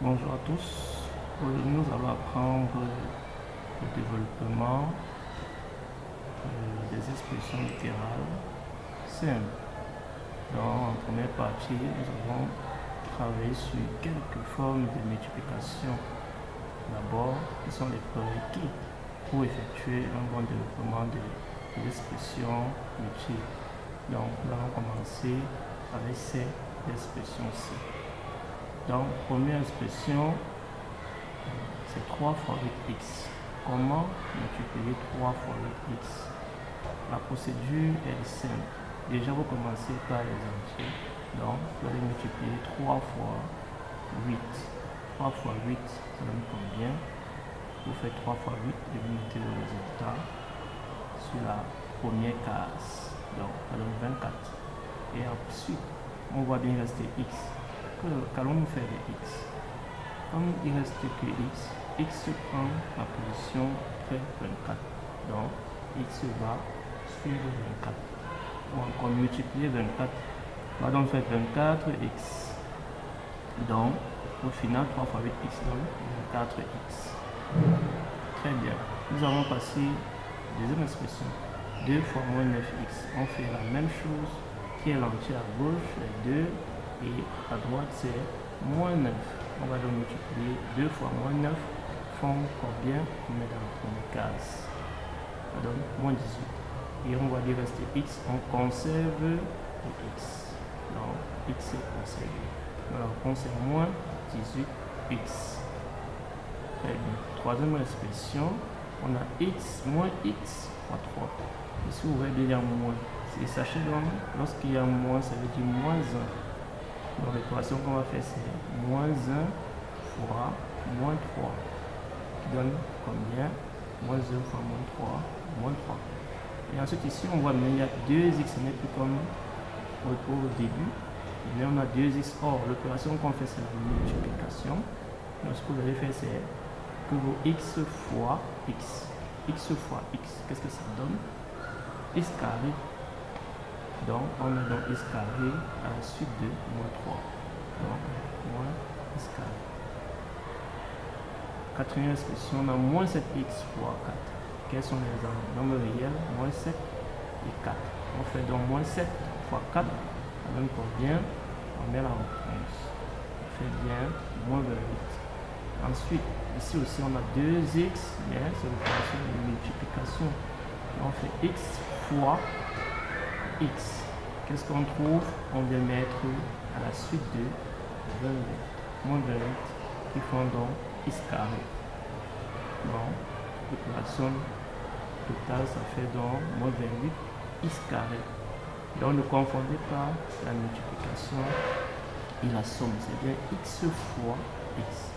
Bonjour à tous. Aujourd'hui, nous allons apprendre le développement des expressions littérales simples. Dans la première partie, nous avons travaillé sur quelques formes de multiplication. D'abord, qui sont les prérequis pour effectuer un bon développement des expressions multiples. Donc, nous allons commencer avec ces expressions-ci. Donc, première expression, c'est 3 fois 8x. Comment multiplier 3 fois 8x? La procédure est simple. Déjà, vous commencez par les entiers. Donc, vous allez multiplier 3 fois 8. 3 fois 8, ça donne combien? Vous faites 3 fois 8 et vous mettez le résultat sur la première case. Donc, ça donne 24. Et ensuite, on voit bien rester x. Qu'allons-nous faire de x? Comme il reste que x prend la position près 24. Donc, x va suivre 24. Ou encore multiplier 24. On va donc faire 24x. Donc, au final, 3 fois 8x donne 24x. Très bien. Nous allons passer deuxième expression. 2 fois moins 9x. On fait la même chose qui est l'entier à gauche, les 2, et à droite c'est moins 9. On va donc multiplier 2 fois moins 9 font combien? On met dans la première case. Ça donne moins 18. Et on va dire rester x, on conserve le x. Donc x est conservé. Alors on conserve moins 18x. Très bien. Troisième expression, on a x moins x fois 3. Ici vous voyez bien moins. Et sachez donc, lorsqu'il y a moins, ça veut dire moins 1. Donc l'équation qu'on va faire c'est moins 1 fois moins 3 qui donne combien? Moins 1 fois moins 3, moins 3. Et ensuite ici on voit qu'il y a 2x, ce n'est plus comme au début. Mais on a 2x. Or l'opération qu'on fait c'est la multiplication. Donc ce que vous allez faire c'est que vos x fois x. X fois x, qu'est-ce que ça donne? X carré. Donc, on a donc x carré à la suite de moins 3. Donc, moins x carré. Quatrième expression, on a moins 7x fois 4. Quels sont les nombres réels? Moins 7 et 4. On fait donc moins 7 fois 4. Ça donne combien? On met la réponse. On fait bien moins 28. Ensuite, ici aussi, on a 2x, mais c'est l'opération de multiplication. On fait x fois x. Qu'est-ce qu'on trouve? On vient mettre à la suite de 28, moins 28, qui font donc x carré. Donc, l'opération totale, ça fait donc moins 28 x carré. Donc, ne confondez pas la multiplication et la somme. C'est bien x fois x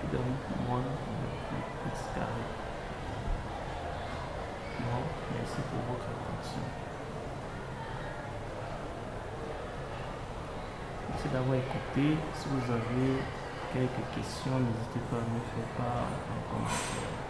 qui donne moins 28 x carré. Bon, merci pour votre attention. Merci d'avoir écouté. Si vous avez quelques questions, n'hésitez pas à me faire part en commentaire.